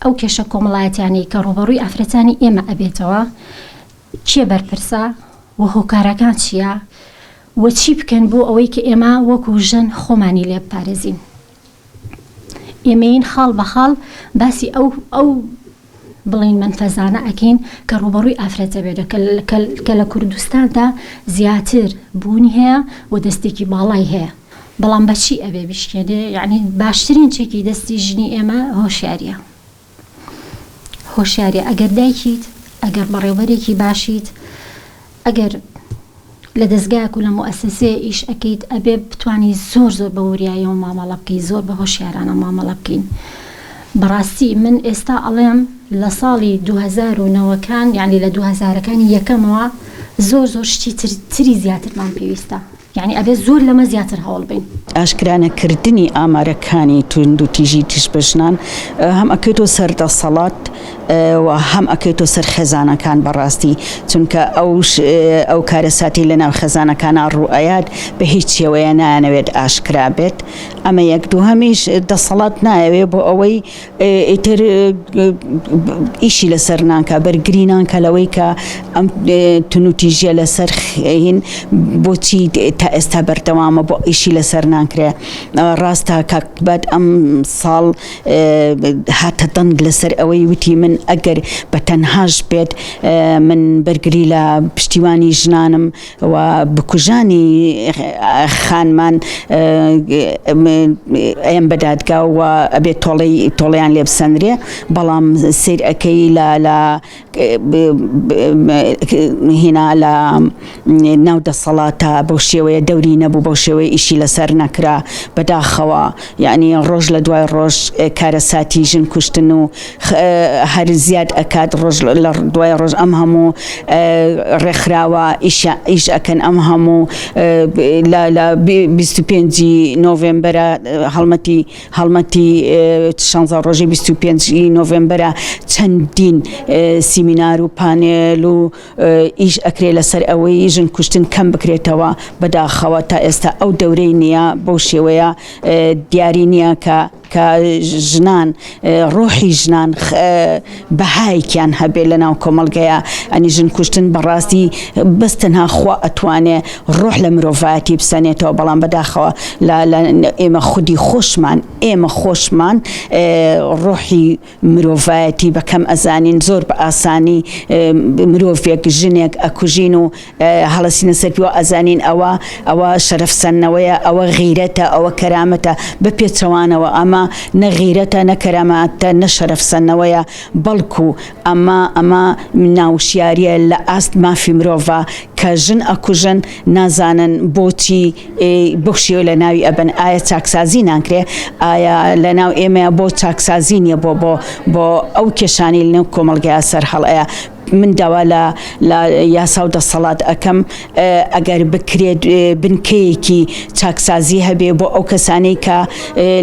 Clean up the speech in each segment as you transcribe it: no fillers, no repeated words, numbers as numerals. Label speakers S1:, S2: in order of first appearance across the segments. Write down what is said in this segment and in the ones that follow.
S1: ئەو کێشە کۆمەڵایەتیانی کە ڕوبەڕووی ئافرەتانی ئێمە ئەبێتەوە چێ بەرپرسە و هۆکارەکان چییە و چی بکەن بۆ ئەوەی کە ئێمە وەکو ژن خۆمانی لێ بپارێزین. ئێمەین خاڵ بە خاڵ باسی ئەو بڵین منفەزانە ئەکەین کە ڕوبەڕووی ئافرەتە بێت کە لە کوردستاندا زیاتر بوونی هەیە و دەستێکی باڵای هەیە. بەڵام بەچی ئەبێ بشکێنێ؟ یعنی باشترین چێکی دەستی ژنی ئێمە هۆشیاریە. هۆشیاریە ئەگەر دایکیت، ئەگەر بەڕێوەرێکی باشیت، ئەگەر لە دەستگایەک و لە مؤسسەیە ئیش ئەکەیت، ئەبێ بتوانی زۆر بە وریایەوە مامەڵە بکەیت، زۆر بە هۆشیارانە مامەڵە بکەین. بەڕاستی من ئێستا ئەڵێم لە ساڵی 2009کان یعنی لە 2000کانی یەکەمەوە زۆر شتی تری زیاترمان پێویستە. یعنی ئەبێ زۆر لەمە زیاتر هەوڵ بین.
S2: ئاشکرانەکردنی ئامارەکانی تونند و تیژی تیژبژنان هەم ئەکەیتۆ سەر دەسەڵات و هەم ئەکەیتۆ سەر خێزانەکان بەڕاستی، چونکە ئەو کارەساتی لە ناو خێزانەکانە ڕوئەیات بە هیچ شێوەیە نایانەوێت ئاشکرا بێت. ئەمە یەک دوو هەمیش دەسەڵات نایەوێ بۆ ئەوەی ئیتر ئیشی لەسەر نانکە، بەرگری نانکە لەوەی کە ئەم تون و تیژیە لەسەر خێین بۆچی تا ئێستا بەردەوامە بۆ ئیشی لەسەر نانکرێ. ڕاستە کاکبەت ئەم ساڵ هاتە دەنگ لەسەر ئەوەی وتی من ئەگەر بە تەنهاش بێت من بەرگری لە پشتیوانی ژنانم و بکوژانی خانمان ئەم بەدادگا و ئەبێت تۆڵیان لێ بسەندرێ. بەڵام سیر ئەەکەی هێنا لە ناو دەسەڵاتە بەو شێوەیە دەوری نەبوو، بەو شێوەیە ئیشی لەسەر نەکرا بەداخەوە. یعنی ڕۆژ لە دوای ڕۆژ کارەساتی ژن کوشتن و هەر زیاد ئەکات، ڕۆژ لە دوای ڕۆژ ئەم هەموو ڕێکخراوە ئیش ئەکەن. ئەم هەموو لە 25 نۆڤێمبەرە هەڵمەتی 16 ڕۆژی 25 نۆڤێمبەرە چەندین سیمینار و پانێل و ئیش ئەکرێ لەسەر ئەوەی ژن کوشتن کەم بکرێتەوە. بەداخەوە تا ئێستا ئەو دەورەی نییە، بەو شێوەیە دیاری نییە کە ژنان ڕۆحی ژنان بەهایکیان هەبێ لە ناو کۆمەڵگەیە. ئەنی ژن کوشتن بەڕاستی بەستەنها خوا ئەتوانێ ڕۆح لە مرۆڤایەتی بسەنێتەوە. بەڵام بەداخەوە ئێمە خودی ئێمە خۆشمان ڕۆحی مرۆڤایەتی بەکەم ئەزانین، زۆر بە ئاسانی مرۆڤێک ژنێک ئەکوژین و هەڵەسینە سەرپیوە ئەزانین ئەوە شەرەفسەنەوەیە، ئەوە غیرەتە، ئەوە کەرامەتە بپێچەوانەوە. ئەمە نەغیرەتە، نەکەرامەتە، نەشەرەفسەنەوەیە، بەڵکو ئەمە ناوشیاریە لە ئاست مافی مرۆڤە کە ژن ئەکوژن نازانن بۆچی بۆ شێوە لە ناوی ئەبن. ئایا چاکسازی ناکرێ؟ ئایا لە ناو ئێمەیە بۆ چاکسازی نییە بۆ ئەو کێشانی لەنێو کۆمەڵگەیە سەر هەڵەیە؟ من داوا لە یاسا و دەسەڵات ئەەکەم ئەگەر بکرێت بنکەیەکی چاکسازی هەبێ بۆ ئەو کەسانەی کە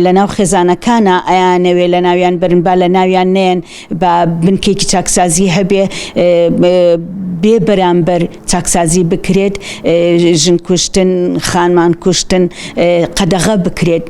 S2: لە ناو خێزانەکانە ئەیانەوێ لە ناویان برن با لە ناویان نێن، بە بنکەیەکی چاکسازی هەبێ بێ بەرامبەر چاکسازی بکرێت، ژن کوشتن خانمان کوشتن قەدەغە بکرێت